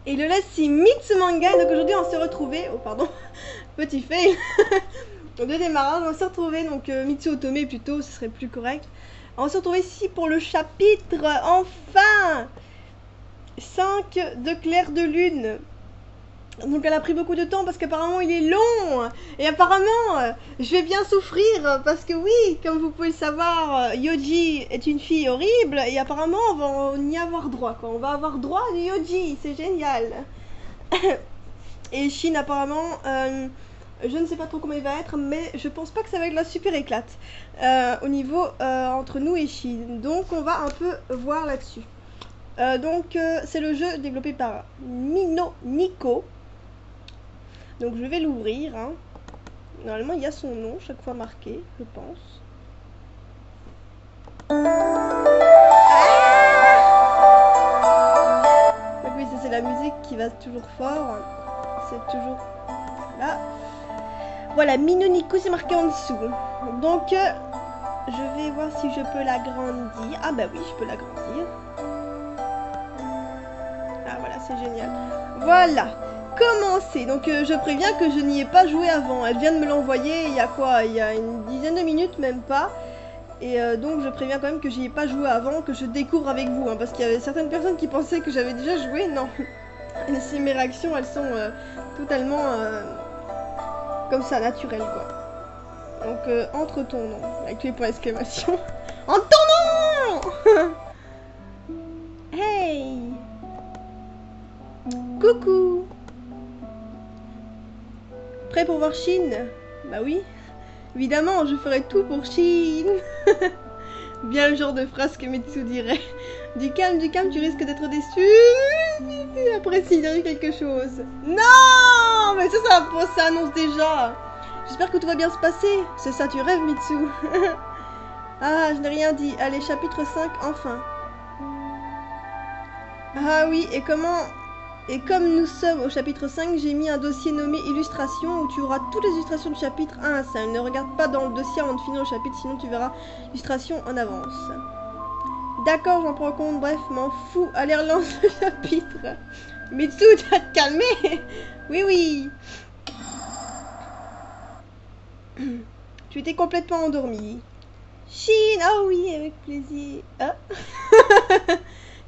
Et le let's see Mitsu Manga. Donc aujourd'hui on s'est retrouvés. Oh pardon, petit fail. De démarrage, on s'est retrouvés. Donc Mitsu Otome plutôt, ce serait plus correct. On s'est retrouvés ici pour le chapitre. Enfin 5 de Clair de Lune. Donc elle a pris beaucoup de temps parce qu'apparemment il est long. Et apparemment je vais bien souffrir parce que oui, comme vous pouvez le savoir, Yoji est une fille horrible. Et apparemment on va y avoir droit quoi. On va avoir droit à Yoji, c'est génial. Et Shin apparemment, je ne sais pas trop comment il va être, mais je pense pas que ça va être la super éclate au niveau entre nous et Shin. Donc on va un peu voir là-dessus. C'est le jeu développé par Mino Nico. Donc je vais l'ouvrir. Hein. Normalement il y a son nom chaque fois marqué, je pense. Donc oui, c'est la musique qui va toujours fort. C'est toujours là. Voilà, Mino Nico, c'est marqué en dessous. Donc je vais voir si je peux l'agrandir. Ah bah oui, je peux l'agrandir. Ah voilà, c'est génial. Voilà. Commencer. Donc je préviens que je n'y ai pas joué avant. Elle vient de me l'envoyer il y a quoi? Il y a une dizaine de minutes, même pas. Et donc je préviens quand même que j'y ai pas joué avant, que je découvre avec vous. Hein, parce qu'il y avait certaines personnes qui pensaient que j'avais déjà joué. Non. Et si mes réactions, elles sont totalement comme ça, naturelles quoi. Donc entre ton nom, avec les points d'exclamation. En ton nom. Hey. Coucou. Prêt pour voir Shin? Bah oui. Évidemment, je ferai tout pour Shin. Bien le genre de phrase que Mitsu dirait. Du calme, tu risques d'être déçu. Après, s'il arrive quelque chose. Non! Mais ça annonce déjà. J'espère que tout va bien se passer. C'est ça, tu rêves, Mitsu. Ah, je n'ai rien dit. Allez, chapitre 5, enfin. Ah oui, et comme nous sommes au chapitre 5, j'ai mis un dossier nommé illustration où tu auras toutes les illustrations du chapitre 1 à 5. Ne regarde pas dans le dossier avant de finir le chapitre, sinon tu verras l'illustration en avance. D'accord, j'en prends compte, bref, m'en fous. Allez, relance le chapitre. Mitsu, tu vas te calmer. Oui, oui. Tu étais complètement endormi. Shin, ah oui, avec plaisir. Ah.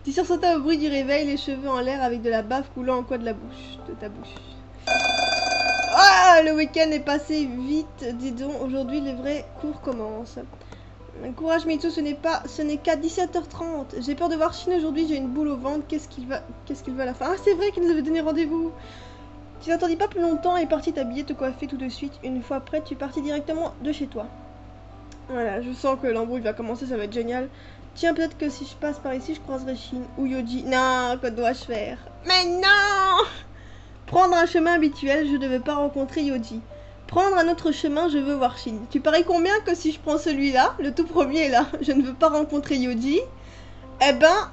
Tu sursautas au bruit du réveil, les cheveux en l'air avec de la bave coulant en coin de ta bouche. Ah, le week-end est passé vite, dis donc, aujourd'hui les vrais cours commencent. Courage Mitsu, ce n'est qu'à 17h30. J'ai peur de voir Shin aujourd'hui, j'ai une boule au ventre, qu'est-ce qu'il veut à la fin? Ah, c'est vrai qu'il nous avait donné rendez-vous. Tu n'attendis pas plus longtemps et es parti t'habiller, te coiffer tout de suite. Une fois prête, tu es parti directement de chez toi. Voilà, je sens que l'embrouille va commencer, ça va être génial. Tiens, peut-être que si je passe par ici, je croiserai Shin ou Yoji. Non, que dois-je faire? Mais non! Prendre un chemin habituel, je ne veux pas rencontrer Yoji. Prendre un autre chemin, je veux voir Shin. Tu paries combien que si je prends celui-là, le tout premier là, je ne veux pas rencontrer Yoji, eh ben,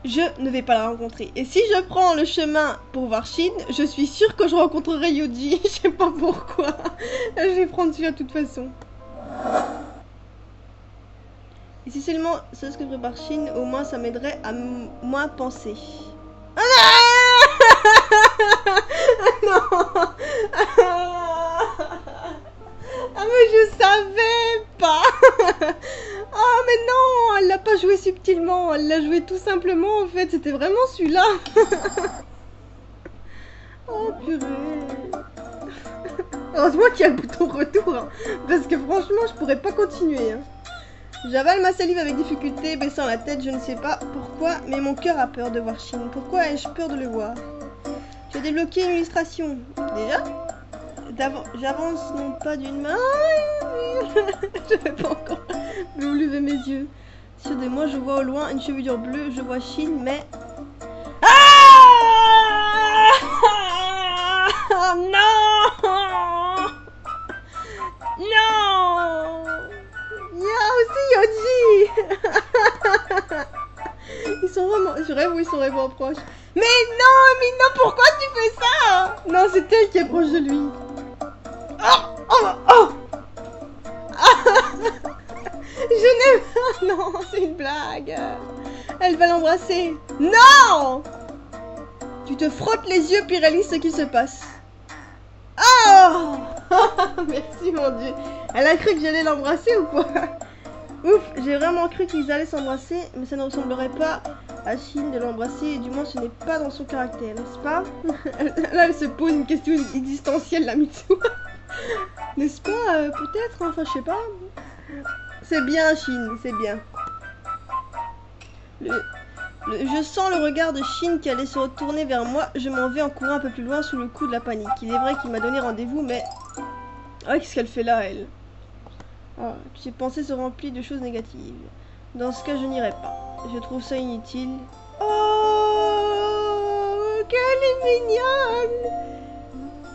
je ne vais pas la rencontrer. Et si je prends le chemin pour voir Shin, je suis sûre que je rencontrerai Yoji. Je sais pas pourquoi. Je vais prendre celui-là de toute façon. Et si seulement c'est ce que je prépare Shin, au moins ça m'aiderait à moins penser. Ah non. Ah mais je savais pas. Oh mais non, elle l'a pas joué subtilement, elle l'a joué tout simplement en fait, c'était vraiment celui-là. Oh purée. Heureusement qu'il y a le bouton retour, hein, parce que franchement je pourrais pas continuer. Hein. J'avale ma salive avec difficulté, baissant la tête, je ne sais pas pourquoi, mais mon cœur a peur de voir Shin. Pourquoi ai-je peur de le voir? J'ai débloqué une illustration. Déjà? J'avance non pas d'une main. Je ne vais pas encore lever mes yeux. Sur de moi, je vois au loin une chevelure bleue, je vois Shin, mais... Ah non! Non! Il y a aussi Yoji. Ils sont vraiment... Je rêve où ils sont vraiment proches. Mais non, pourquoi tu fais ça? Non, c'est elle qui est proche de lui. Oh. Je n'aime pas. Non, c'est une blague. Elle va l'embrasser. Non. Tu te frottes les yeux puis réalises ce qui se passe. Oh merci mon dieu. Elle a cru que j'allais l'embrasser ou quoi? Ouf, j'ai vraiment cru qu'ils allaient s'embrasser, mais ça ne ressemblerait pas à Shin de l'embrasser, et du moins ce n'est pas dans son caractère, n'est-ce pas? Là elle se pose une question existentielle, la Mitsu. N'est-ce pas? Peut-être, enfin je sais pas. C'est bien Shin, c'est bien. Je sens le regard de Shin qui allait se retourner vers moi. Je m'en vais en courant un peu plus loin sous le coup de la panique. Il est vrai qu'il m'a donné rendez-vous, mais... Ah, qu'est-ce qu'elle fait là, elle? Ah, ses pensées se remplissent de choses négatives. Dans ce cas, je n'irai pas. Je trouve ça inutile. Oh, qu'elle est mignonne!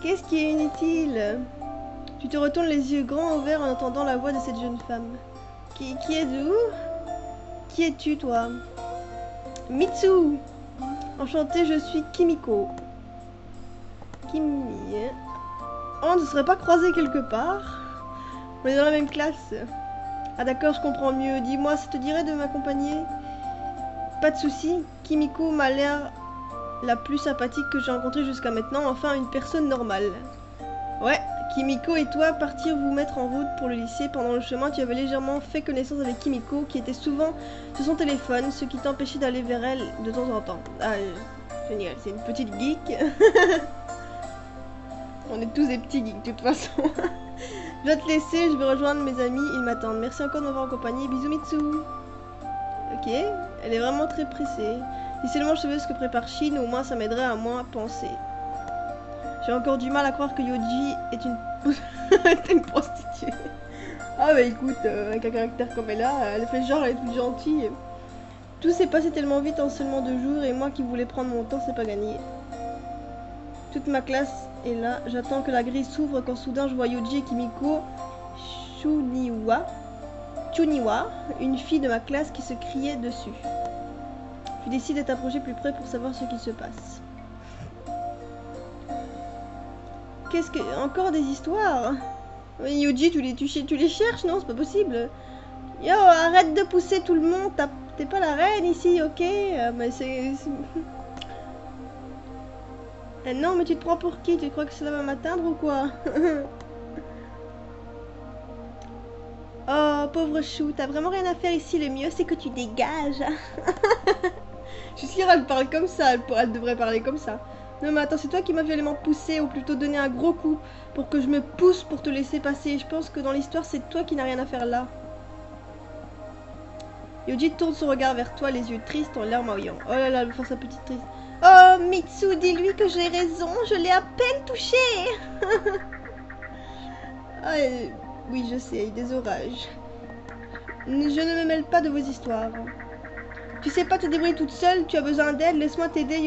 Qu'est-ce qui est inutile? Tu te retournes les yeux grands ouverts en entendant la voix de cette jeune femme. Qui es-tu? Qui es-tu, toi? Mitsu! Enchantée, je suis Kimiko. Kimi. On ne serait pas croisés quelque part? On est dans la même classe. Ah d'accord, je comprends mieux. Dis-moi, ça te dirait de m'accompagner? Pas de souci. Kimiko m'a l'air la plus sympathique que j'ai rencontrée jusqu'à maintenant. Enfin, une personne normale. Ouais, Kimiko et toi partirent vous mettre en route pour le lycée. Pendant le chemin, tu avais légèrement fait connaissance avec Kimiko, qui était souvent sur son téléphone, ce qui t'empêchait d'aller vers elle de temps en temps. Ah, génial, c'est une petite geek. On est tous des petits geeks de toute façon. Je dois te laisser, je vais rejoindre mes amis, ils m'attendent. Merci encore de m'avoir accompagné. Bisous Mitsu. Ok, elle est vraiment très pressée. Si seulement je savais ce que prépare Shin, au moins ça m'aiderait à moins penser. J'ai encore du mal à croire que Yoji est une, est une prostituée. Ah bah écoute, avec un caractère comme elle a, elle fait genre elle est toute gentille. Tout s'est passé tellement vite en seulement 2 jours et moi qui voulais prendre mon temps, c'est pas gagné. Toute ma classe est là, j'attends que la grille s'ouvre quand soudain je vois Yoji et Kimiko Chuniwa, une fille de ma classe qui se criait dessus. Je décide d'être approché plus près pour savoir ce qui se passe. Qu'est-ce que... Encore des histoires? Yoji, tu les cherches? Non, c'est pas possible. Yo, arrête de pousser tout le monde, t'es pas la reine ici, ok? Mais c'est... non, mais tu te prends pour qui? Tu crois que cela va m'atteindre ou quoi? Oh, pauvre chou, t'as vraiment rien à faire ici, le mieux c'est que tu dégages. Je suis sûre qu'elle parle comme ça, elle devrait parler comme ça. Non mais attends, c'est toi qui m'as violemment poussé, ou plutôt donné un gros coup pour que je me pousse pour te laisser passer. Je pense que dans l'histoire, c'est toi qui n'as rien à faire là. Yoji tourne son regard vers toi, les yeux tristes en larmoyant. Oh là là, elle veut faire sa petite triste. Oh, Mitsu, dis-lui que j'ai raison, je l'ai à peine touché. Ah, oui, je sais, des orages. Je ne me mêle pas de vos histoires. Tu sais pas te débrouiller toute seule, tu as besoin d'aide, laisse-moi t'aider,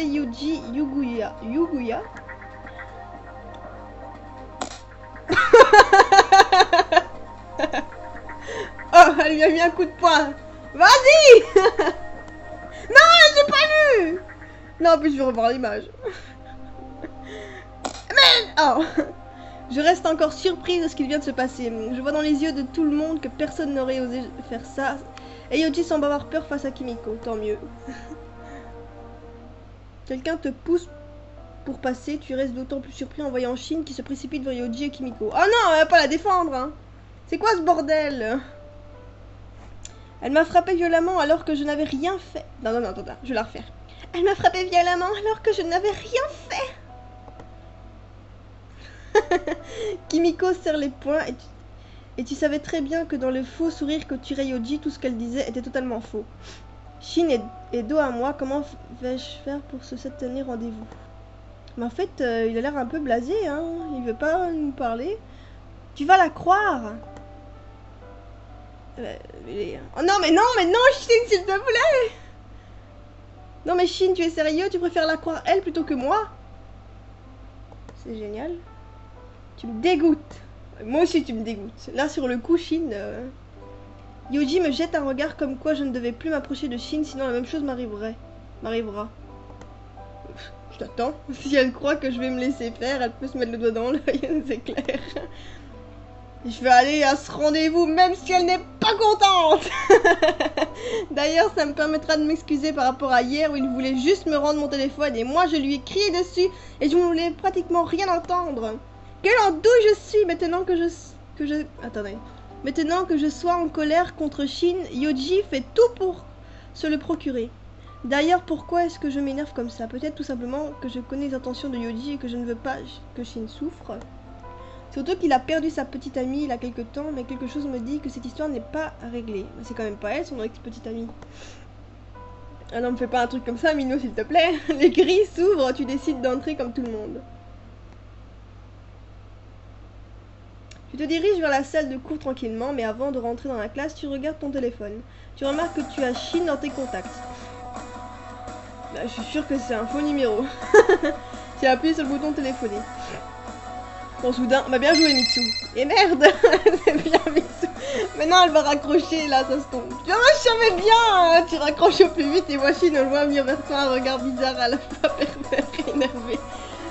Yoji Yuguya. Yuguya? Oh, elle lui a mis un coup de poing. Vas-y. Non, j'ai pas vu. Non, en plus je vais revoir l'image. Mais... Oh. Je reste encore surprise de ce qui vient de se passer. Je vois dans les yeux de tout le monde que personne n'aurait osé faire ça. Et Yoji semble avoir peur face à Kimiko, tant mieux. Quelqu'un te pousse pour passer, tu restes d'autant plus surpris en voyant Shin qui se précipite vers Yoji et Kimiko. Oh non, elle va pas la défendre, hein. C'est quoi ce bordel? Elle m'a frappé violemment alors que je n'avais rien fait. Non, attends, je vais la refaire. Elle m'a frappé violemment alors que je n'avais rien fait. Kimiko serre les poings et tu savais très bien que dans le faux sourire que tirait Yoji, tout ce qu'elle disait était totalement faux. Shin est dos à moi, comment vais-je faire pour se tenir rendez-vous? Mais en fait, il a l'air un peu blasé, hein. Il veut pas nous parler. Tu vas la croire. Oh non, mais non, Shin, s'il te plaît. Non, mais Shin, tu es sérieux? Tu préfères la croire elle plutôt que moi? C'est génial. Tu me dégoûtes. Moi aussi, tu me dégoûtes. Là, sur le coup, Shin... Yoji me jette un regard comme quoi je ne devais plus m'approcher de Shin, sinon la même chose m'arrivera. Je t'attends. Si elle croit que je vais me laisser faire, elle peut se mettre le doigt dans l'œil, c'est clair. Je vais aller à ce rendez-vous même si elle n'est pas contente. D'ailleurs, ça me permettra de m'excuser par rapport à hier où il voulait juste me rendre mon téléphone et moi je lui ai crié dessus et je ne voulais pratiquement rien entendre. Quelle andouille je suis maintenant que je... Attendez. Maintenant que je sois en colère contre Shin, Yoji fait tout pour se le procurer. D'ailleurs, pourquoi est-ce que je m'énerve comme ça? Peut-être tout simplement que je connais les intentions de Yoji et que je ne veux pas que Shin souffre. Surtout qu'il a perdu sa petite amie il y a quelque temps, mais quelque chose me dit que cette histoire n'est pas réglée. C'est quand même pas elle, son ex-petite amie. Ah non, me fais pas un truc comme ça, Minou, s'il te plaît. Les grilles s'ouvrent, tu décides d'entrer comme tout le monde. Tu te diriges vers la salle de cours tranquillement, mais avant de rentrer dans la classe, tu regardes ton téléphone. Tu remarques que tu as Shin dans tes contacts. Bah, je suis sûre que c'est un faux numéro. Tu as appuyé sur le bouton téléphoner. Bon, soudain, bah bien joué Mitsu. Et merde. C'est bien Mitsu. Maintenant elle va raccrocher là, ça se tombe. Ah, je savais bien hein. Tu raccroches au plus vite et moi Shin, on le voit venir vers toi, un regard bizarre à la fois pervers et énervé.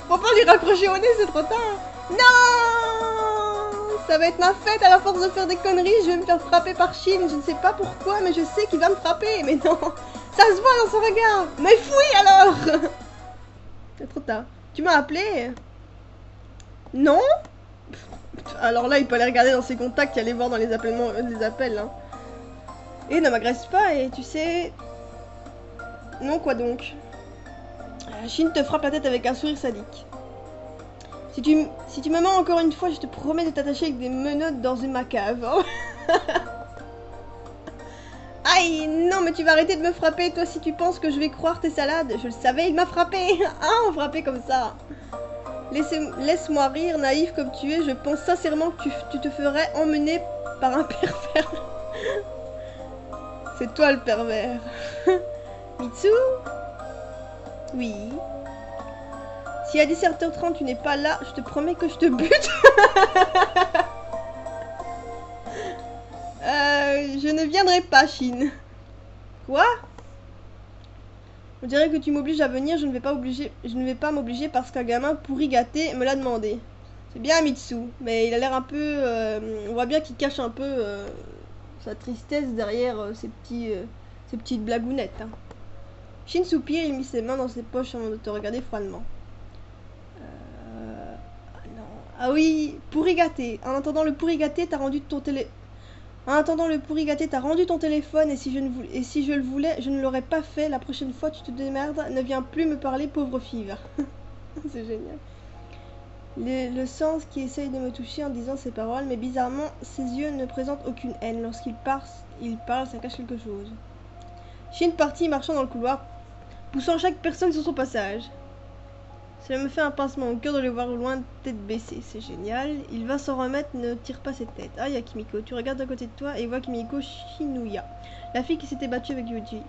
Faut pas lui raccrocher au nez, c'est trop tard. Non, ça va être ma fête. À la force de faire des conneries, je vais me faire frapper par Shin. Je ne sais pas pourquoi, mais je sais qu'il va me frapper. Mais non, ça se voit dans son regard. Mais fouille alors. C'est trop tard. Tu m'as appelé? Non? Alors là, il peut aller regarder dans ses contacts et aller voir dans les appels. Hein. Et ne m'agresse pas, et tu sais... Non, quoi donc? Shin te frappe la tête avec un sourire sadique. Si tu me mens encore une fois, je te promets de t'attacher avec des menottes dans ma cave. Oh. Aïe, non, mais tu vas arrêter de me frapper, toi, si tu penses que je vais croire tes salades. Je le savais, il m'a frappé. Ah, frappé comme ça. Laisse-moi rire, naïf comme tu es. Je pense sincèrement que tu te ferais emmener par un pervers. C'est toi le pervers. Mitsu? Oui. Si à 17h30 tu n'es pas là, je te promets que je te bute. Je ne viendrai pas, Shin. Quoi? On dirait que tu m'obliges à venir, je ne vais pas m'obliger parce qu'un gamin pourri gâté me l'a demandé. C'est bien Mitsu, mais il a l'air un peu... on voit bien qu'il cache un peu sa tristesse derrière ses petites blagounettes. Hein. Shin soupire, il mit ses mains dans ses poches avant de te regarder froidement. Non. Ah oui, pourri gâté. En attendant le pourri gâté, t'as rendu ton téléphone. En attendant le pourri gâté, t'as rendu ton téléphone et si je le voulais, je ne l'aurais pas fait. La prochaine fois, tu te démerdes. Ne viens plus me parler, pauvre fille. C'est génial. Le sens qui essaye de me toucher en disant ces paroles, mais bizarrement, ses yeux ne présentent aucune haine. Lorsqu'il parle, ça cache quelque chose. Shin partit marchant dans le couloir, poussant chaque personne sur son passage. Cela me fait un pincement au cœur de le voir au loin, tête baissée. C'est génial. Il va s'en remettre, ne tire pas cette tête. Ah, il y a Kimiko. Tu regardes à côté de toi et vois Kimiko Shinuya, la fille qui s'était battue avec Yoji.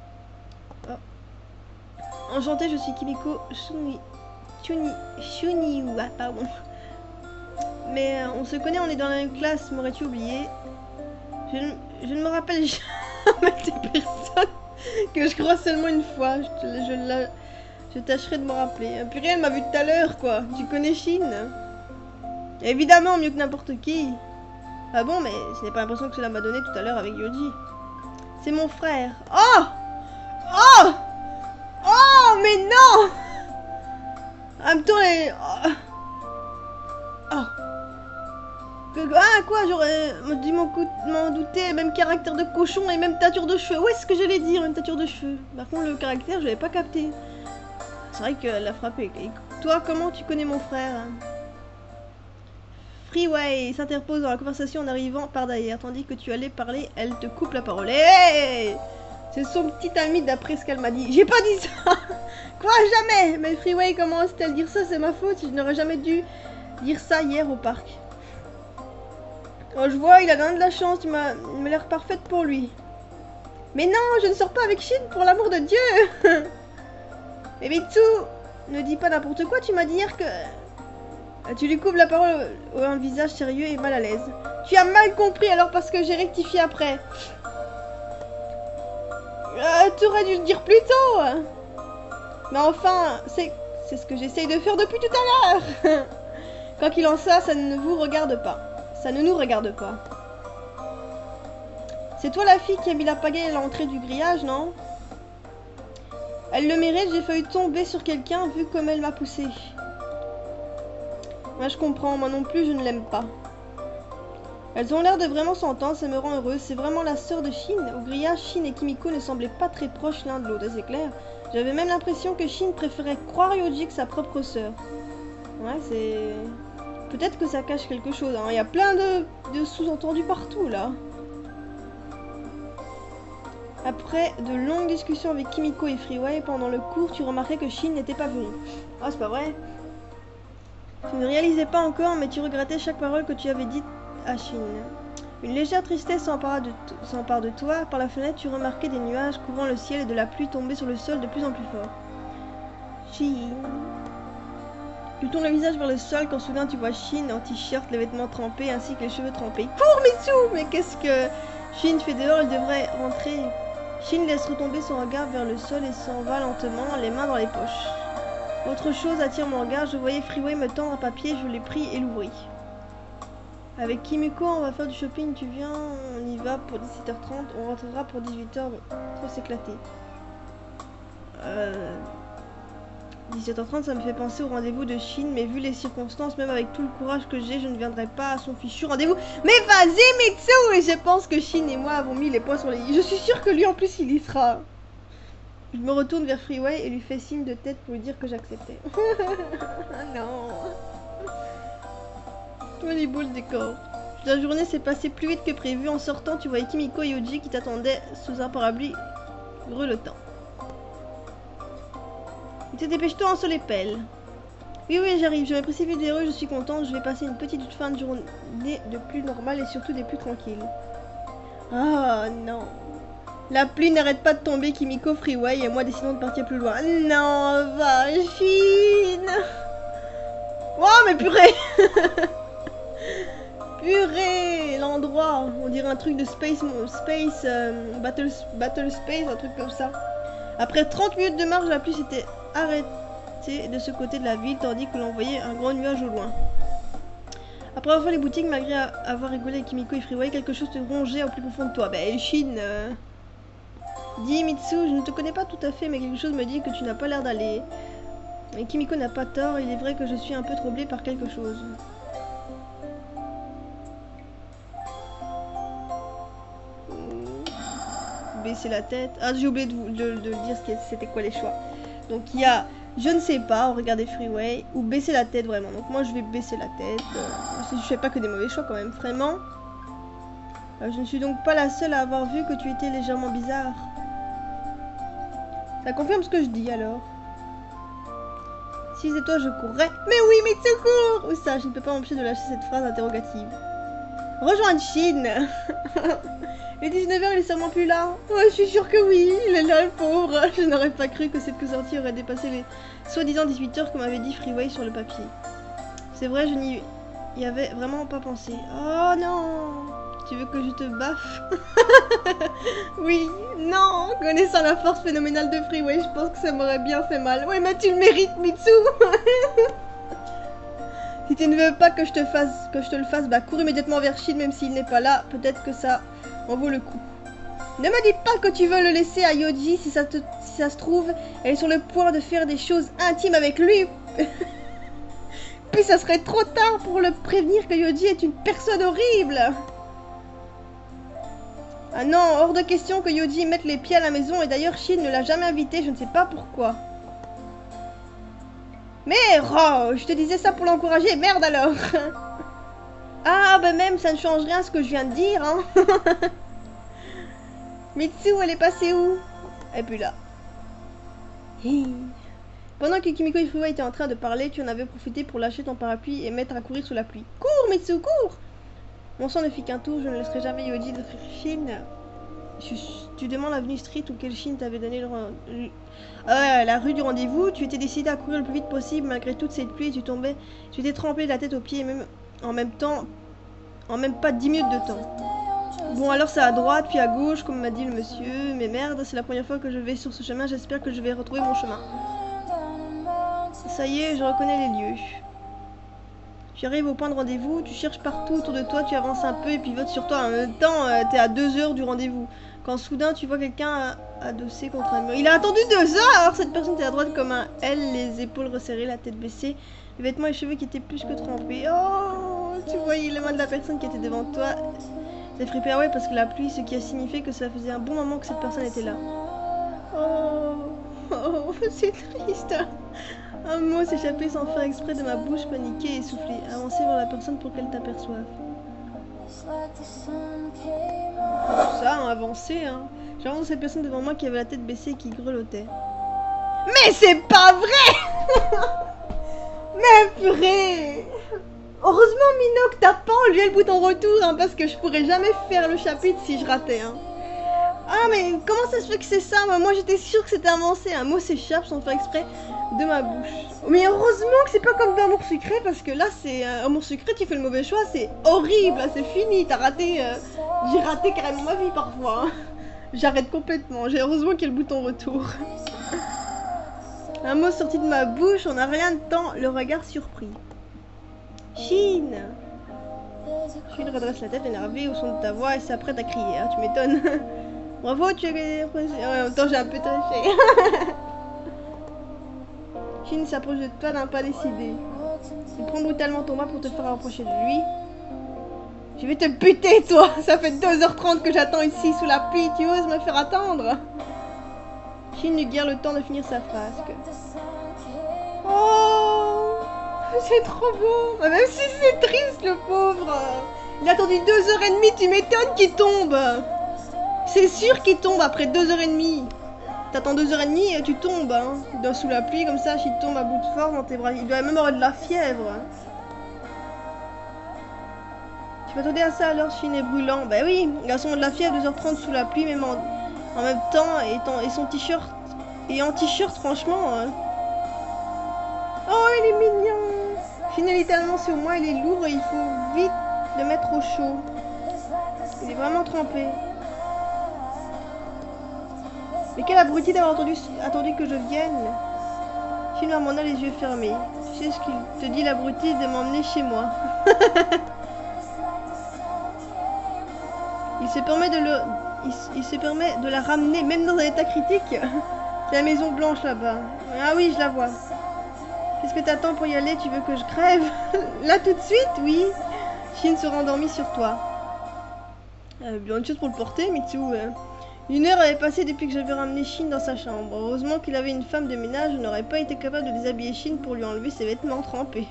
Oh. Enchantée, je suis Kimiko Shuniwa, pardon. Mais on se connaît, on est dans la même classe, m'aurais-tu oublié? Je ne me rappelle jamais des personnes que je crois seulement une fois. Je tâcherai de me rappeler. Purée, elle m'a vu tout à l'heure, quoi. Tu connais Shin? Évidemment, mieux que n'importe qui. Ah bon, mais ce n'est pas l'impression que cela m'a donné tout à l'heure avec Yoji. C'est mon frère. Oh! Oh! Oh, mais non! En même temps, les... Oh! Oh! Ah, quoi? J'aurais dû m'en douter. Même caractère de cochon et même tature de cheveux. Où est-ce que j'allais dire une tature de cheveux? Par contre, le caractère, je l'avais pas capté. C'est vrai qu'elle l'a frappé. Et toi, comment tu connais mon frère? Freeway s'interpose dans la conversation en arrivant par derrière. Tandis que tu allais parler, elle te coupe la parole. Hey! C'est son petit ami d'après ce qu'elle m'a dit. J'ai pas dit ça! Quoi, jamais! Mais Freeway, comment ose-t-elle dire ça? C'est ma faute. Je n'aurais jamais dû dire ça hier au parc. Oh, je vois, il a de la chance. Tu m'as l'air parfaite pour lui. Mais non, je ne sors pas avec Shin, pour l'amour de Dieu! Mais Mitsu, ne dis pas n'importe quoi, tu m'as dit hier que... Tu lui couvres la parole au un visage sérieux et mal à l'aise. Tu as mal compris alors parce que j'ai rectifié après. Tu aurais dû le dire plus tôt. Mais enfin, c'est ce que j'essaye de faire depuis tout à l'heure. Quoi qu'il en soit, ça ne vous regarde pas. Ça ne nous regarde pas. C'est toi la fille qui a mis la pagaille à l'entrée du grillage, non? Elle le mérite, j'ai failli tomber sur quelqu'un vu comme elle m'a poussé. Moi je comprends, moi non plus je ne l'aime pas. Elles ont l'air de vraiment s'entendre, ça me rend heureuse. C'est vraiment la sœur de Shin. Au grillage, Shin et Kimiko ne semblaient pas très proches l'un de l'autre, c'est clair. J'avais même l'impression que Shin préférait croire Yoji que sa propre sœur. Ouais, c'est... Peut-être que ça cache quelque chose, hein. Il y a plein de sous-entendus partout, là. Après de longues discussions avec Kimiko et Freeway, pendant le cours, tu remarquais que Shin n'était pas venu. Ah, c'est pas vrai. Tu ne réalisais pas encore, mais tu regrettais chaque parole que tu avais dite à Shin. Une légère tristesse s'empare de toi. Par la fenêtre, tu remarquais des nuages couvrant le ciel et de la pluie tombée sur le sol de plus en plus fort. Shin. Tu tournes le visage vers le sol quand soudain tu vois Shin en t-shirt, les vêtements trempés ainsi que les cheveux trempés. Cours Mitsu! Mais qu'est-ce que Shin fait dehors? Il devrait rentrer. Shin laisse retomber son regard vers le sol et s'en va lentement, les mains dans les poches. Autre chose attire mon regard, je voyais Freeway me tendre un papier, je l'ai pris et l'ouvris. Avec Kimiko, on va faire du shopping, tu viens, on y va pour 17h30, on rentrera pour 18h, trop s'éclater. 17h30, ça me fait penser au rendez-vous de Shin, mais vu les circonstances, même avec tout le courage que j'ai, je ne viendrai pas à son fichu rendez-vous. Mais vas-y Mitsu! Et je pense que Shin et moi avons mis les points sur les i. Je suis sûre que lui en plus il y sera. Je me retourne vers Freeway et lui fais signe de tête pour lui dire que j'acceptais. Non. Joli beau le décor. La journée s'est passée plus vite que prévu. En sortant, tu voyais Kimiko et Yoji qui t'attendaient sous un parapluie grelottant. Tu te dépêches-toi, en se les pelle. Oui, j'arrive. Je me précipite vers eux, je suis contente. Je vais passer une petite fin de journée de plus normale et surtout des plus tranquilles. Ah non. La pluie n'arrête pas de tomber, Kimiko, Freeway et moi décidons de partir plus loin. Non, va, Shin. Oh, mais purée. Purée, l'endroit. On dirait un truc de Battle Space, un truc comme ça. Après 30 minutes de marche, la pluie s'était arrêtée de ce côté de la ville, tandis que l'on voyait un grand nuage au loin. Après avoir fait les boutiques, malgré avoir rigolé avec Kimiko et Freeway, quelque chose te rongeait au plus profond de toi. Ben, Shin... Dis Mitsu, je ne te connais pas tout à fait, mais quelque chose me dit que tu n'as pas l'air d'aller. Et Kimiko n'a pas tort, il est vrai que je suis un peu troublée par quelque chose. Baisser la tête. Ah, j'ai oublié de dire c'était quoi les choix. Donc il y a je ne sais pas, regarder Freeway, ou baisser la tête vraiment. Donc moi je vais baisser la tête. Je fais pas que des mauvais choix quand même, vraiment. Je ne suis donc pas la seule à avoir vu que tu étais légèrement bizarre. Ça confirme ce que je dis alors. Si c'est toi, je courrais. Mais oui, mais secours! Où ça? Je ne peux pas m'empêcher de lâcher cette phrase interrogative. Rejoindre Shin. Les 19h, il est sûrement plus là. Ouais, je suis sûre que oui, il est là, le pauvre. Je n'aurais pas cru que cette sortie aurait dépassé les soi-disant 18h comme avait dit Freeway sur le papier. C'est vrai, je n'y avais vraiment pas pensé. Oh non! Tu veux que je te baffe? Oui, non, connaissant la force phénoménale de Freeway, je pense que ça m'aurait bien fait mal. Ouais, mais tu le mérites, Mitsu. Si tu ne veux pas que je te le fasse, bah cours immédiatement vers Shin, même s'il n'est pas là. Peut-être que ça en vaut le coup. Ne me dis pas que tu veux le laisser à Yoji. Si ça se trouve, elle est sur le point de faire des choses intimes avec lui. Puis ça serait trop tard pour le prévenir que Yoji est une personne horrible. Ah non, hors de question que Yoji mette les pieds à la maison, et d'ailleurs Shin ne l'a jamais invité, je ne sais pas pourquoi. Mais oh, je te disais ça pour l'encourager, merde alors. Ah bah même, ça ne change rien à ce que je viens de dire, hein. Mitsu, elle est passée où? Elle est plus là. Pendant que Kimiko et Freeway étaient en train de parler, tu en avais profité pour lâcher ton parapluie et mettre à courir sous la pluie. Cours Mitsu, cours! Mon sang ne fit qu'un tour, je ne laisserai jamais Yoji de Shin. Tu demandes l'avenue Street ou quel Shin t'avait donné la rue du rendez-vous. Tu étais décidé à courir le plus vite possible malgré toute cette pluie. Tu t'es trempé de la tête aux pieds, même en même pas 10 minutes de temps. Bon alors c'est à droite puis à gauche comme m'a dit le monsieur. Mais merde, c'est la première fois que je vais sur ce chemin. J'espère que je vais retrouver mon chemin. Ça y est, je reconnais les lieux. Tu arrives au point de rendez-vous, tu cherches partout autour de toi, tu avances un peu et pivotes sur toi. En même temps, t'es à 2 heures du rendez-vous. Quand soudain, tu vois quelqu'un adossé contre un mur. Il a attendu 2 heures. Alors cette personne était à droite comme un L, les épaules resserrées, la tête baissée, les vêtements et les cheveux qui étaient plus que trempés. Oh, tu voyais les mains de la personne qui était devant toi. Ça frippé ah ouais parce que la pluie, ce qui a signifié que ça faisait un bon moment que cette personne était là. Oh, c'est triste. Un mot s'échappait sans faire exprès de ma bouche, paniquée et essoufflée. Avancer vers la personne pour qu'elle t'aperçoive. Ça, hein, avancer, hein. J'avance cette personne devant moi qui avait la tête baissée et qui grelottait. Mais c'est pas vrai. Mais purée. Heureusement, Mino, que t'as pas enlevé le bouton retour, hein, parce que je pourrais jamais faire le chapitre si je ratais, hein. Ah, mais comment ça se fait que c'est ça? Moi, j'étais sûre que c'était avancé. Un mot s'échappe sans faire exprès de ma bouche. Mais heureusement que c'est pas comme d'amour sucré, parce que là, c'est amour sucré, tu fais le mauvais choix, c'est horrible, c'est fini, t'as raté. J'ai raté carrément ma vie parfois. Hein. J'arrête complètement. J'ai heureusement qu'il y a le bouton retour. Un mot sorti de ma bouche, on a rien de temps, le regard surpris. Chine. Chine redresse la tête énervée au son de ta voix et s'apprête à crier, hein, tu m'étonnes. Bravo, tu es... En même temps, j'ai un peu tâché. Chine s'approche de toi d'un pas décidé. Il prend brutalement ton bras pour te faire rapprocher de lui. Je vais te buter, toi. Ça fait 2h30 que j'attends ici sous la pluie. Tu oses me faire attendre? Chine n'eut guère le temps de finir sa phrase. Oh, c'est trop beau. Même si c'est triste, le pauvre. Il a attendu 2h30. Tu m'étonnes qu'il tombe. C'est sûr qu'il tombe après 2h30. T'attends 2h30 et tu tombes, hein. Sous la pluie comme ça, il tombe à bout de force dans tes bras. Il doit même avoir de la fièvre. Tu m'attendais à ça alors, Chine est brûlant. Bah oui, il a son de la fièvre 2h30 sous la pluie, même en même temps, et son t-shirt. Et en t-shirt, franchement. Hein. Oh, il est mignon. Chine est littéralement sur moi, il est lourd et il faut vite le mettre au chaud. Il est vraiment trempé. Mais quel abruti d'avoir attendu que je vienne. Chine m'en a les yeux fermés. Tu sais ce qu'il te dit, l'abruti, de m'emmener chez moi. Il se permet de la ramener, même dans un état critique. C'est la Maison Blanche là-bas. Ah oui, je la vois. Qu'est-ce que t'attends pour y aller? Tu veux que je crève? Là tout de suite? Oui. Chine sera endormie sur toi. Bien une chose pour le porter, Mitsu. 1 heure avait passé depuis que j'avais ramené Chine dans sa chambre. Heureusement qu'il avait une femme de ménage, je n'aurais pas été capable de déshabiller Chine pour lui enlever ses vêtements trempés.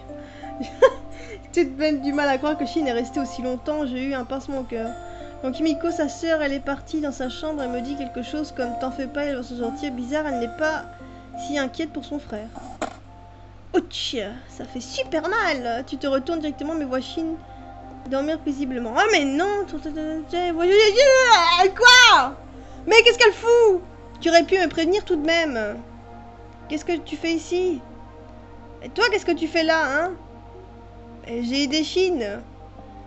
J'ai même du mal à croire que Chine est restée aussi longtemps, j'ai eu un pincement au cœur. Quand Kimiko, sa sœur, elle est partie dans sa chambre, elle me dit quelque chose comme « T'en fais pas, elle va se sortir bizarre, elle n'est pas si inquiète pour son frère. » Ouch, ça fait super mal. Tu te retournes directement, mais vois Chine dormir paisiblement. Ah mais non. Quoi? Mais qu'est-ce qu'elle fout? Tu aurais pu me prévenir tout de même. Qu'est-ce que tu fais ici? Et toi, qu'est-ce que tu fais là, hein? J'ai aidé Chine.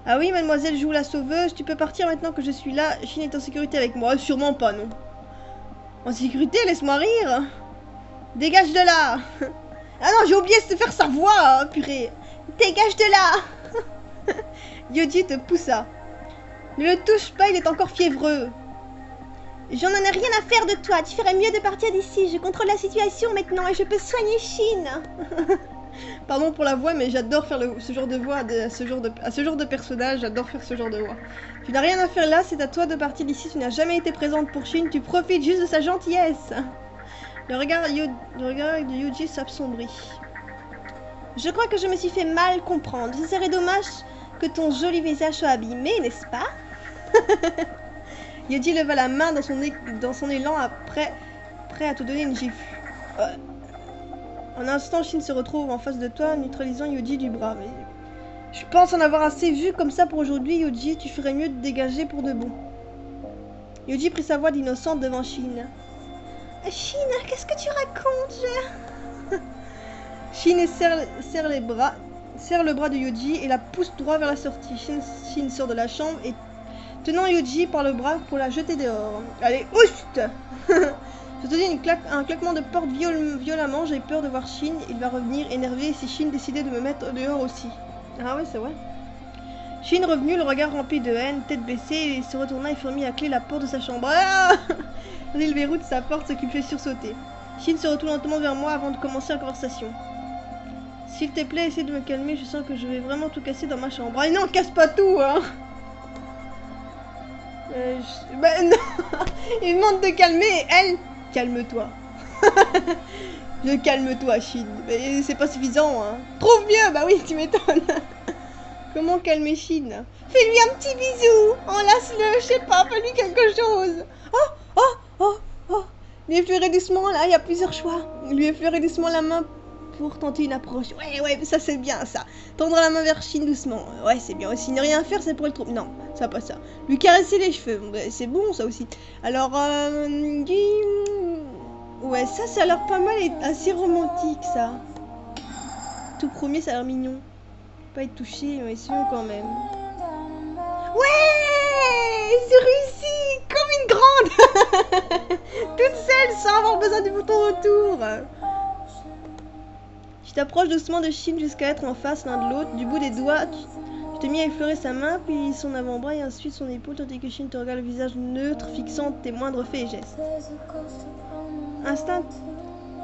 Ah oui, mademoiselle joue la sauveuse. Tu peux partir maintenant que je suis là. Chine est en sécurité avec moi. Sûrement pas, non. En sécurité? Laisse-moi rire. Dégage de là. Ah non, j'ai oublié de faire sa voix, hein, purée. Dégage de là. Yoji te poussa. Ne le touche pas, il est encore fiévreux. J'en ai rien à faire de toi. Tu ferais mieux de partir d'ici. Je contrôle la situation maintenant et je peux soigner Chine. Pardon pour la voix, mais j'adore faire ce genre de voix à ce genre de personnage. J'adore faire ce genre de voix. Tu n'as rien à faire là, c'est à toi de partir d'ici. Tu n'as jamais été présente pour Chine. Tu profites juste de sa gentillesse. Le regard de Yoji s'assombrit. Je crois que je me suis fait mal comprendre. Ce serait dommage que ton joli visage soit abîmé, n'est-ce pas? Yoji leva la main dans son élan prêt à te donner une gifle. En un instant, Chine se retrouve en face de toi, neutralisant Yoji du bras. Mais je pense en avoir assez vu comme ça pour aujourd'hui, Yoji. Tu ferais mieux de dégager pour de bon. Yoji prit sa voix d'innocente devant Chine. Chine, qu'est-ce que tu racontes? Chine serre le bras de Yoji et la pousse droit vers la sortie. Chine sort de la chambre et tenant Yoji par le bras pour la jeter dehors. Allez, oust. Je te dis un claquement de porte violemment. J'ai peur de voir Chine. Il va revenir énervé si Chine décidait de me mettre dehors aussi. Ah ouais, c'est vrai. Shin revenu, le regard rempli de haine, tête baissée, il se retourna et furent à clé la porte de sa chambre. Ah, il le verrou de sa porte, ce qui me fait sursauter. Shin se retourne lentement vers moi avant de commencer la conversation. S'il te plaît, essaie de me calmer, je sens que je vais vraiment tout casser dans ma chambre. Ah non, casse pas tout, hein. Bah non. Il demande de calmer et elle, calme-toi. Je calme-toi, Shin. Mais c'est pas suffisant, hein. Trouve mieux, bah oui, tu m'étonnes. Comment calmer Shin? Fais-lui un petit bisou. Enlace-le, je sais pas, fais-lui quelque chose. Oh, oh, oh, oh. Lui effleurer doucement, là, il y a plusieurs choix. Lui effleurer doucement la main pour tenter une approche. Ouais, ça c'est bien, ça. Tendre la main vers Shin doucement. Ouais, c'est bien aussi. Ne rien faire, c'est pour le trouble. Non, ça pas ça. Lui caresser les cheveux. C'est bon, ça aussi. Alors, ouais, ça a l'air pas mal et assez romantique, ça. Tout premier, ça a l'air mignon. Pas être touché, mais essayons quand même. Ouais, j'ai réussi comme une grande. Toute seule, sans avoir besoin du bouton retour. Tu t'approches doucement de Shin jusqu'à être en face l'un de l'autre. Du bout des doigts, tu t'es mis à effleurer sa main, puis son avant-bras et ensuite son épaule, tandis que Shin te regarde le visage neutre, fixant tes moindres faits et gestes.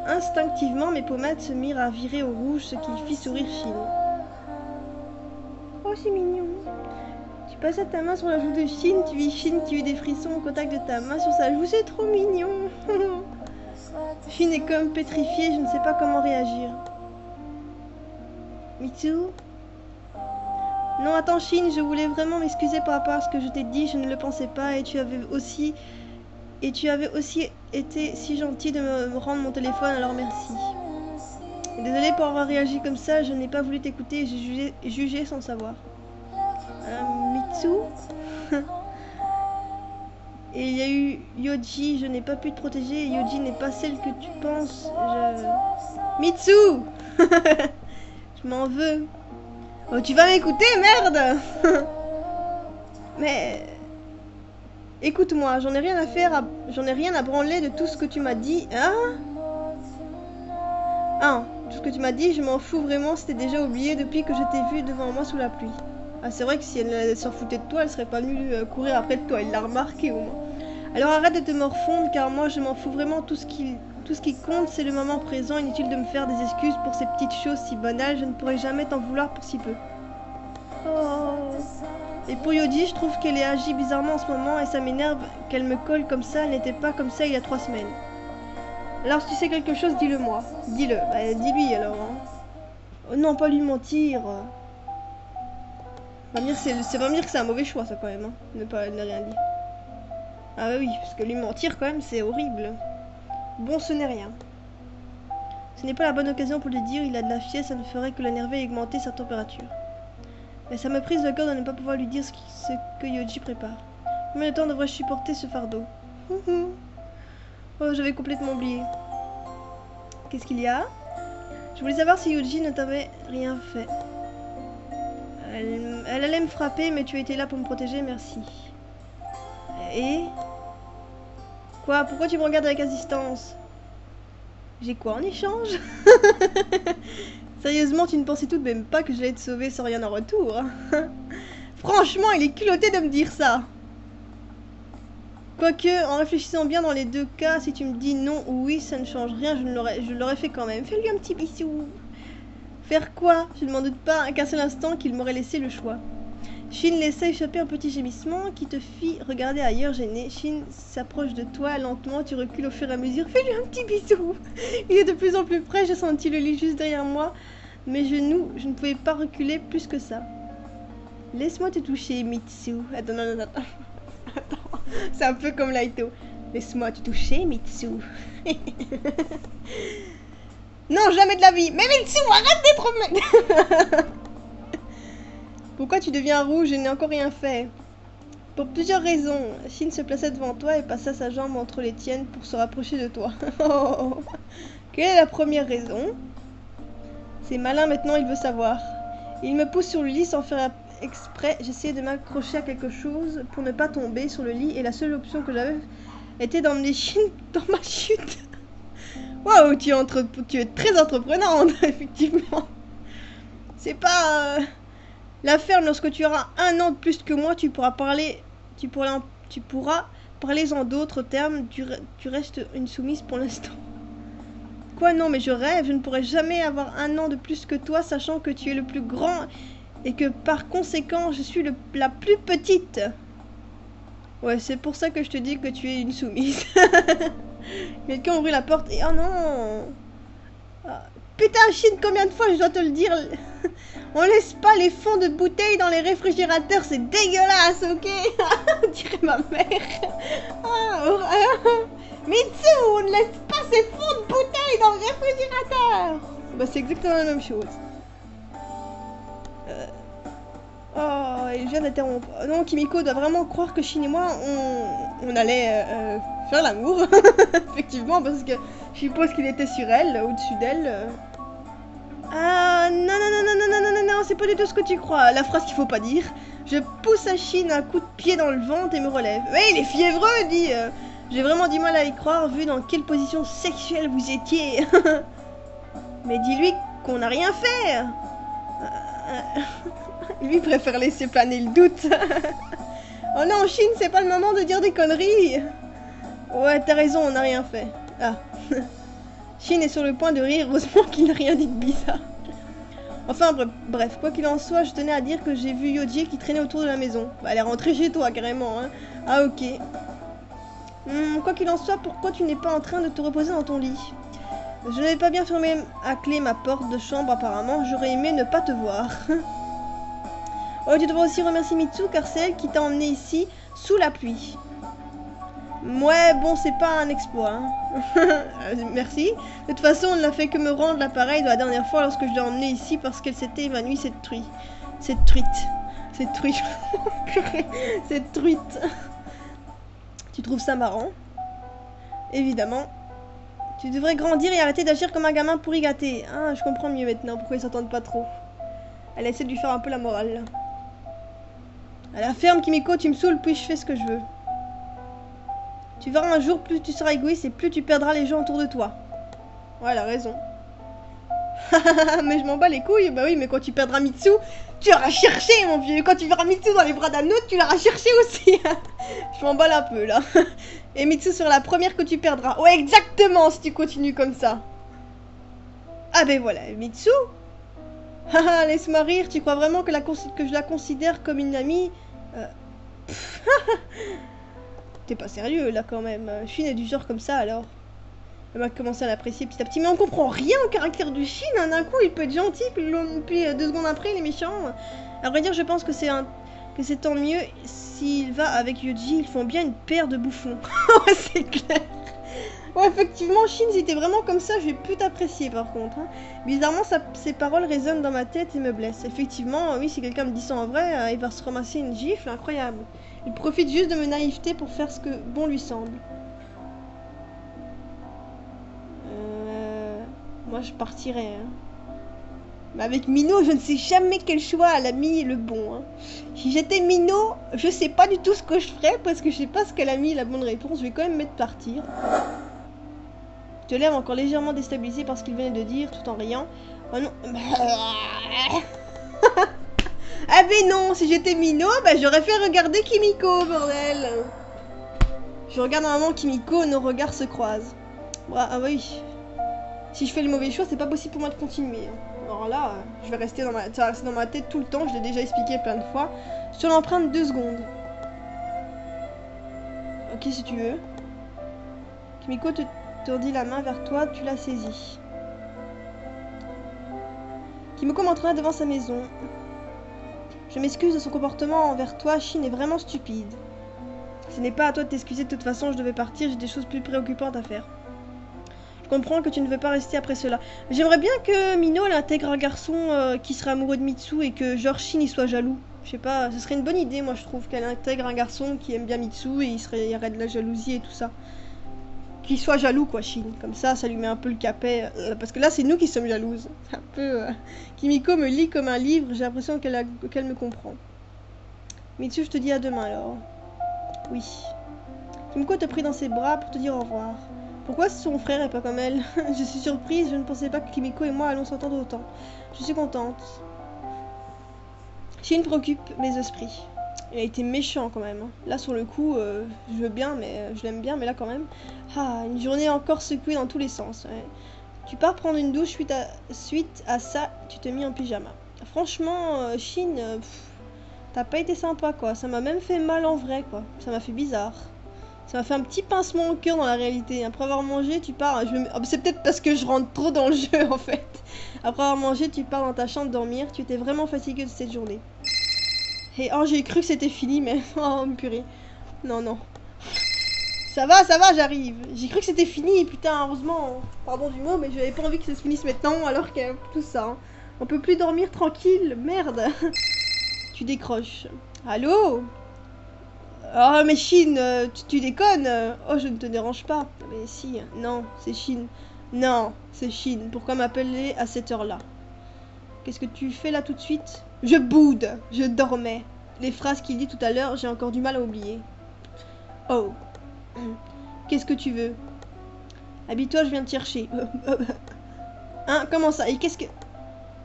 Instinctivement, mes pommettes se mirent à virer au rouge, ce qui fit sourire Shin. Oh, c'est mignon. Tu passais ta main sur la joue de Shin, tu vis Shin qui eut des frissons au contact de ta main sur sa joue, c'est trop mignon. Shin est comme pétrifié, je ne sais pas comment réagir. Mitsu? Non, attends Shin, je voulais vraiment m'excuser par rapport à ce que je t'ai dit, je ne le pensais pas et tu avais aussi été si gentil de me rendre mon téléphone, alors merci. Désolée pour avoir réagi comme ça, je n'ai pas voulu t'écouter et j'ai jugé sans savoir. Mitsu? Et il y a eu Yoji, je n'ai pas pu te protéger et Yoji n'est pas celle que tu penses. Mitsu! Je m'en veux. Oh, tu vas m'écouter, merde! Mais... Écoute-moi, j'en ai rien à faire, j'en ai rien à branler de tout ce que tu m'as dit, hein? Tout ce que tu m'as dit, je m'en fous vraiment, c'était déjà oublié depuis que je t'ai vu devant moi sous la pluie. Ah, c'est vrai que si elle s'en foutait de toi, elle serait pas venue courir après de toi, elle l'a remarqué au moins. Alors arrête de te morfondre, car moi je m'en fous vraiment, tout ce qui compte c'est le moment présent, inutile de me faire des excuses pour ces petites choses si banales, je ne pourrai jamais t'en vouloir pour si peu. Oh. Et pour Yoji, je trouve qu'elle ait agi bizarrement en ce moment et ça m'énerve qu'elle me colle comme ça, elle n'était pas comme ça il y a 3 semaines. Alors si tu sais quelque chose, dis-le moi. Dis-le. Bah, dis-lui alors. Hein. Oh, non, pas lui mentir. C'est pas me dire que c'est un mauvais choix ça quand même. Hein. Ne rien dire. Ah bah oui, parce que lui mentir quand même c'est horrible. Bon, ce n'est rien. Ce n'est pas la bonne occasion pour lui dire, il a de la fièvre, ça ne ferait que l'énerver et augmenter sa température. Mais ça me prise le cœur de ne pas pouvoir lui dire ce que Yoji prépare. Combien de temps devrais-je supporter ce fardeau? Oh, j'avais complètement oublié. Qu'est-ce qu'il y a? Je voulais savoir si Yoji ne t'avait rien fait. Elle allait me frapper, mais tu étais là pour me protéger, merci. Et... Quoi? Pourquoi tu me regardes avec insistance? J'ai quoi en échange? Sérieusement, tu ne pensais tout de même pas que j'allais te sauver sans rien en retour? Franchement, il est culotté de me dire ça. Quoique, en réfléchissant bien dans les deux cas, si tu me dis non ou oui, ça ne change rien, je l'aurais fait quand même. Fais-lui un petit bisou. Faire quoi? Je ne m'en doute pas qu'un seul instant qu'il m'aurait laissé le choix. Shin laissa échapper un petit gémissement qui te fit regarder ailleurs gêné. Shin s'approche de toi lentement, tu recules au fur et à mesure. Fais-lui un petit bisou. Il est de plus en plus près, j'ai senti le lit juste derrière moi. Mes genoux, je ne pouvais pas reculer plus que ça. Laisse-moi te toucher, Mitsu. Attends, non. Attends. C'est un peu comme Laito. Laisse-moi te toucher, Mitsu. Non, jamais de la vie. Mais Mitsu, arrête d'être... Pourquoi tu deviens rouge? Je n'ai encore rien fait. Pour plusieurs raisons. Shin se plaça devant toi et passa sa jambe entre les tiennes pour se rapprocher de toi. Oh. Quelle est la première raison? C'est malin maintenant, il veut savoir. Il me pousse sur le lit sans faire exprès. J'essayais de m'accrocher à quelque chose pour ne pas tomber sur le lit et la seule option que j'avais était d'emmener Shin dans ma chute. Waouh, tu es très entreprenante, effectivement. C'est pas... La ferme, lorsque tu auras 1 an de plus que moi, tu pourras parler... Tu pourras parler en d'autres termes. Tu restes une soumise pour l'instant. Quoi, non, mais je rêve. Je ne pourrai jamais avoir 1 an de plus que toi, sachant que tu es le plus grand et que par conséquent, je suis la plus petite. Ouais, c'est pour ça que je te dis que tu es une soumise. Quelqu'un ouvrit la porte et... Oh non! Putain, Chine, combien de fois je dois te le dire? On laisse pas les fonds de bouteilles dans les réfrigérateurs, c'est dégueulasse, ok? On dirait ma mère. Mitsu, on ne laisse pas ces fonds de bouteilles dans le réfrigérateur. Bah, c'est exactement la même chose. Oh, il vient d'interrompre. Non, Kimiko doit vraiment croire que Chine et moi, on allait faire l'amour. Effectivement, parce que je suppose qu'il était sur elle, au-dessus d'elle. Ah, non, non, non, non, non, non, non, non, c'est pas du tout ce que tu crois. La phrase qu'il faut pas dire. Je pousse à Chine un coup de pied dans le ventre et me relève. Oui, il est fiévreux, dit. J'ai vraiment du mal à y croire, vu dans quelle position sexuelle vous étiez. Mais dis-lui qu'on n'a rien fait. Lui préfère laisser planer le doute. Oh non, Chine, c'est pas le moment de dire des conneries. Ouais, t'as raison, on n'a rien fait. Ah. Chine est sur le point de rire, heureusement qu'il n'a rien dit de bizarre. Enfin, bref, quoi qu'il en soit, je tenais à dire que j'ai vu Yoji qui traînait autour de la maison. Bah, elle est rentrée chez toi, carrément, hein. Ah, ok. Quoi qu'il en soit, pourquoi tu n'es pas en train de te reposer dans ton lit? Je n'avais pas bien fermé à clé ma porte de chambre, apparemment. J'aurais aimé ne pas te voir. Oh, tu devrais aussi remercier Mitsu, car c'est elle qui t'a emmené ici, sous la pluie. Ouais, bon, c'est pas un exploit. Hein. Merci. De toute façon, on n'a fait que me rendre l'appareil de la dernière fois lorsque je l'ai emmenée ici parce qu'elle s'était évanouie, cette truite. Cette truite. Cette truite. Cette truite. Tu trouves ça marrant? Évidemment. Tu devrais grandir et arrêter d'agir comme un gamin pourri gâté. Ah, je comprends mieux maintenant pourquoi ils s'entendent pas trop. Elle essaie de lui faire un peu la morale. À la ferme, Kimiko, tu me saoules, puis je fais ce que je veux. Tu verras un jour, plus tu seras égoïste et plus tu perdras les gens autour de toi. Ouais, elle a raison. Mais je m'en bats les couilles. Bah oui, mais quand tu perdras Mitsu, tu l'auras cherché, mon vieux. Quand tu verras Mitsu dans les bras d'un autre, tu l'auras cherché aussi. Je m'emballe un peu, là. Et Mitsu sera la première que tu perdras. Ouais, exactement, si tu continues comme ça. Ah ben voilà, Mitsu. Haha, laisse-moi rire. Tu crois vraiment que je la considère comme une amie? T'es pas sérieux, là, quand même. Chine est du genre comme ça, alors. Elle va commencer à l'apprécier petit à petit. Mais on comprend rien au caractère de Chine. Hein. D'un coup, il peut être gentil, puis 2 secondes après, il est méchant. À vrai dire, je pense que c'est tant mieux s'il va avec Yoji. Ils font bien une paire de bouffons. Ouais, c'est clair. Ouais, effectivement, Chine, si t'es vraiment comme ça, je vais plus t'apprécier, par contre. Hein. Bizarrement, ses paroles résonnent dans ma tête et me blessent. Effectivement, oui, si quelqu'un me dit ça en vrai, il va se ramasser une gifle incroyable. Il profite juste de ma naïveté pour faire ce que bon lui semble. Moi, je partirais. Hein. Mais avec Mino, je ne sais jamais quel choix elle a mis le bon. Hein. Si j'étais Mino, je sais pas du tout ce que je ferais parce que je sais pas ce qu'elle a mis la bonne réponse. Je vais quand même mettre partir. Je te l'air encore légèrement déstabilisé par ce qu'il venait de dire tout en riant. Oh non. Ah ben non, si j'étais Mino, bah j'aurais fait regarder Kimiko, bordel. Je regarde un moment Kimiko, nos regards se croisent. Ah oui. Si je fais le mauvais choix, c'est pas possible pour moi de continuer. Alors là, je vais rester dans ma tête tout le temps, je l'ai déjà expliqué plein de fois. Sur l'empreinte 2 secondes. Ok, si tu veux. Kimiko te tordit la main vers toi, tu l'as saisie. Kimiko m'entraîna devant sa maison. Je m'excuse de son comportement envers toi, Chine est vraiment stupide. Ce n'est pas à toi de t'excuser, de toute façon, je devais partir, j'ai des choses plus préoccupantes à faire. Je comprends que tu ne veux pas rester après cela. J'aimerais bien que Mino elle intègre un garçon qui serait amoureux de Mitsu et que genre Shin il soit jaloux. Je sais pas, ce serait une bonne idée moi je trouve qu'elle intègre un garçon qui aime bien Mitsu et il y aurait de la jalousie et tout ça. Qu'il soit jaloux quoi Shin, comme ça lui met un peu le capet. Parce que là c'est nous qui sommes jalouses. C'est un peu... Kimiko me lit comme un livre, j'ai l'impression qu'elle me comprend. Mitsu je te dis à demain alors. Oui. Kimiko te prit dans ses bras pour te dire au revoir. Pourquoi son frère est pas comme elle? Je suis surprise, je ne pensais pas que Kimiko et moi allons s'entendre autant. Je suis contente. Shin préoccupe mes esprits. Il a été méchant quand même. Hein. Là sur le coup, je veux bien, mais je l'aime bien, mais là quand même. Ah, une journée encore secouée dans tous les sens. Ouais. Tu pars prendre une douche suite à ça, tu te mis en pyjama. Franchement, Shin, t'as pas été sympa quoi. Ça m'a même fait mal en vrai quoi. Ça m'a fait bizarre. Ça m'a fait un petit pincement au cœur dans la réalité. Après avoir mangé, tu pars. C'est peut-être parce que je rentre trop dans le jeu en fait. Après avoir mangé, tu pars dans ta chambre dormir. Tu étais vraiment fatigué de cette journée. Et oh, j'ai cru que c'était fini, mais oh purée. Non, non. Ça va, j'arrive. J'ai cru que c'était fini, putain, heureusement. Pardon du mot, mais j'avais pas envie que ça se finisse maintenant, alors qu'il y a tout ça. Hein. On peut plus dormir tranquille, merde. Tu décroches. Allô? Oh, mais Shin, tu déconnes. Oh, je ne te dérange pas. Mais si, non, c'est Shin. Non, c'est Shin. Pourquoi m'appeler à cette heure-là? Qu'est-ce que tu fais là tout de suite? Je boude. Je dormais. Les phrases qu'il dit tout à l'heure, j'ai encore du mal à oublier. Oh. Qu'est-ce que tu veux? Habille-toi, je viens te chercher. Hein, comment ça? Et qu'est-ce que...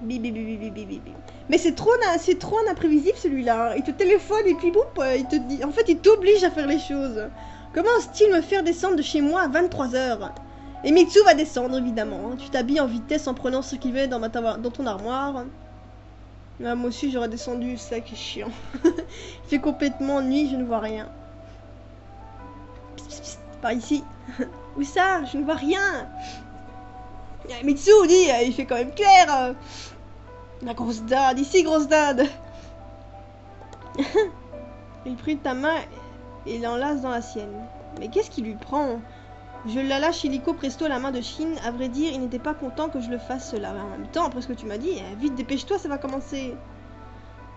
Mais c'est trop un imprévisible celui-là. Il te téléphone et puis boum, il te dit... En fait, il t'oblige à faire les choses. Comment ose-t-il me faire descendre de chez moi à 23 h? Et Mitsu va descendre, évidemment. Tu t'habilles en vitesse en prenant ce qu'il veut dans ton armoire. Ah, moi aussi, j'aurais descendu, c'est chiant. Il fait complètement nuit, je ne vois rien. Psst, psst, par ici. Où ça? Je ne vois rien. Mitsu dit, il fait quand même clair. La grosse dinde, ici grosse dinde. Il prit ta main et l'enlace dans la sienne. Mais qu'est-ce qui lui prend? Je la lâche illico presto à la main de Shin. À vrai dire, il n'était pas content que je le fasse cela. En même temps, après ce que tu m'as dit, vite dépêche-toi, ça va commencer.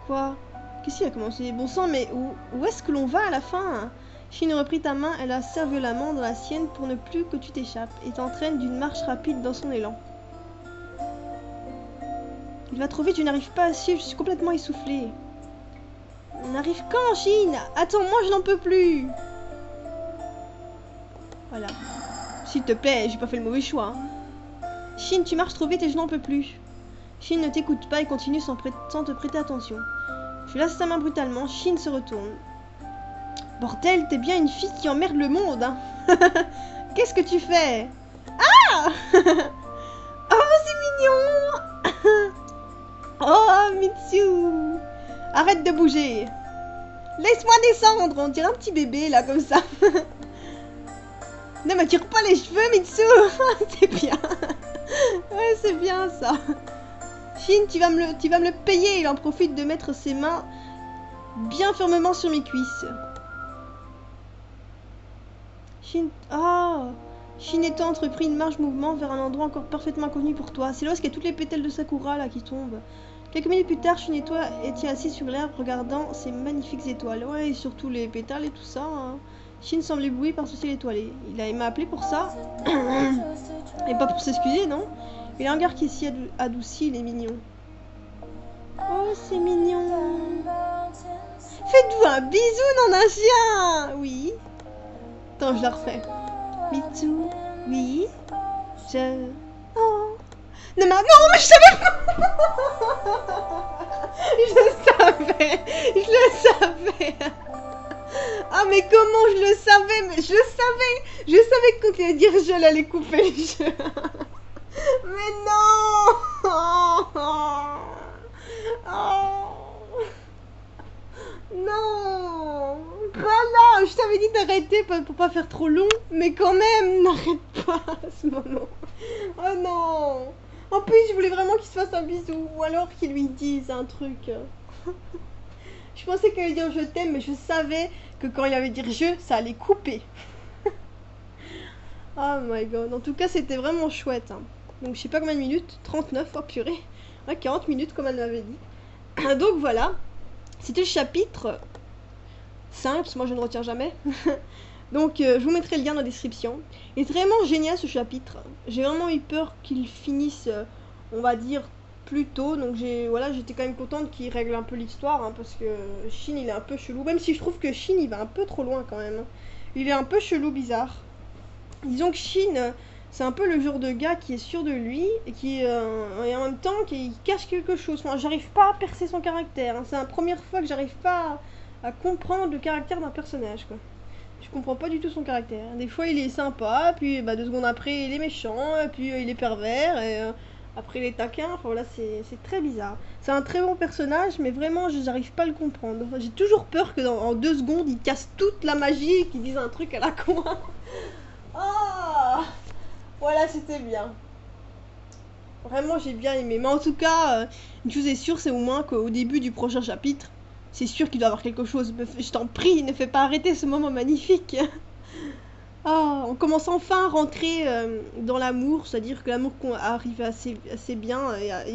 Quoi? Qu'est-ce qui va commencer? Bon sang, mais où est-ce que l'on va à la fin? Shin reprit ta main, elle la serre violemment dans la sienne pour ne plus que tu t'échappes et t'entraîne d'une marche rapide dans son élan. Il va trop vite, je n'arrive pas à suivre, je suis complètement essoufflée. On arrive quand, Shin? Attends, moi je n'en peux plus. Voilà. S'il te plaît, j'ai pas fait le mauvais choix. Hein. Shin, tu marches trop vite et je n'en peux plus. Shin ne t'écoute pas et continue sans te prêter attention. Je laisse sa main brutalement, Shin se retourne. Bordel, t'es bien une fille qui emmerde le monde, hein. Qu'est-ce que tu fais? Ah. Oh, c'est mignon. Oh, Mitsu. Arrête de bouger. Laisse-moi descendre, on dirait un petit bébé, là, comme ça. Ne me tire pas les cheveux, Mitsu. C'est bien. Ouais, c'est bien, ça. Shin, tu vas me le payer. Il en profite de mettre ses mains bien fermement sur mes cuisses. Shin... Ah. Shin et toi entrepris une marche mouvement vers un endroit encore parfaitement inconnu pour toi. C'est lorsqu'il y a toutes les pétales de Sakura, là, qui tombent. Quelques minutes plus tard, Shin et toi étiez assis sur l'herbe regardant ces magnifiques étoiles. Ouais, et surtout les pétales et tout ça. Hein. Shin semble ébloui par ce ciel étoilé. Il m'a appelé pour ça. Et pas pour s'excuser, non? Il a un regard qui s'y adoucit, il est mignon. Oh, c'est mignon. Faites-vous un bisou, non un chien? Oui. Attends, je la refais. Mitsu, oui. Oh. Non, mais je savais pas. Je le savais. Ah, mais comment je le savais? Mais je savais que quand il allait dire je, elle allait couper les cheveux. Mais non. Oh. Non. Voilà, je t'avais dit d'arrêter pour pas faire trop long, mais quand même, n'arrête pas à ce moment. Oh non. En plus, je voulais vraiment qu'il se fasse un bisou, ou alors qu'il lui dise un truc. Je pensais qu'il allait dire je t'aime, mais je savais que quand il allait dire je, ça allait couper. Oh my god. En tout cas, c'était vraiment chouette. Hein. Donc, je sais pas combien de minutes. 39, oh purée. Ouais, 40 minutes, comme elle m'avait dit. Donc, voilà. C'était le chapitre 5, parce que moi, je ne retiens jamais. Donc, je vous mettrai le lien dans la description. Il est vraiment génial, ce chapitre. J'ai vraiment eu peur qu'il finisse, on va dire, plus tôt. Donc, j'étais quand même contente qu'il règle un peu l'histoire. Hein, parce que Shin, il est un peu chelou. Même si je trouve que Shin, il va un peu trop loin, quand même. Il est un peu chelou, bizarre. Disons que Shin, C'est un peu le genre de gars qui est sûr de lui et qui et en même temps qui cache quelque chose. Enfin, j'arrive pas à percer son caractère, hein. C'est la première fois que j'arrive pas à comprendre le caractère d'un personnage, quoi. Je comprends pas du tout son caractère. Des fois il est sympa, puis bah, 2 secondes après il est méchant, puis il est pervers, et après il est taquin. Enfin voilà, c'est très bizarre. C'est un très bon personnage, mais vraiment je n'arrive pas à le comprendre. J'ai toujours peur que en 2 secondes il casse toute la magie et qu'il dise un truc à la con. Ah, voilà, c'était bien. Vraiment, j'ai bien aimé. Mais en tout cas, une chose est sûre, c'est au moins qu'au début du prochain chapitre, c'est sûr qu'il doit y avoir quelque chose. Je t'en prie, ne fais pas arrêter ce moment magnifique. Ah, on commence enfin à rentrer dans l'amour, c'est-à-dire que l'amour arrive assez bien.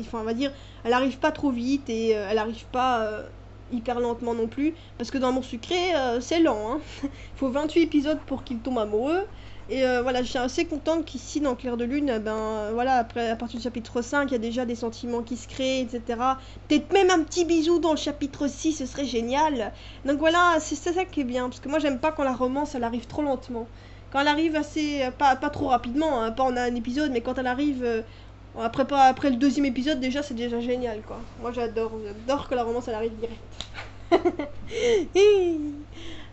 Enfin, on va dire, elle arrive pas trop vite et elle arrive pas hyper lentement non plus. Parce que dans l'amour sucré, c'est lent, hein. Il faut 28 épisodes pour qu'il tombe amoureux. Et voilà, je suis assez contente qu'ici, dans Clair de Lune, ben voilà, après, à partir du chapitre 5, il y a déjà des sentiments qui se créent, etc. Peut-être même un petit bisou dans le chapitre 6, ce serait génial. Donc voilà, c'est ça qui est bien, parce que moi j'aime pas quand la romance, elle arrive trop lentement. Quand elle arrive assez, pas trop rapidement, hein, pas en un épisode, mais quand elle arrive après le 2e épisode, déjà, c'est déjà génial, quoi. Moi j'adore que la romance, elle arrive direct.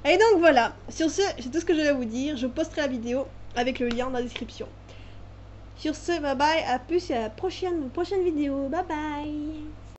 Et donc voilà, sur ce, c'est tout ce que je vais vous dire. Je posterai la vidéo avec le lien dans la description. Sur ce, bye bye, à plus et à la prochaine vidéo. Bye bye.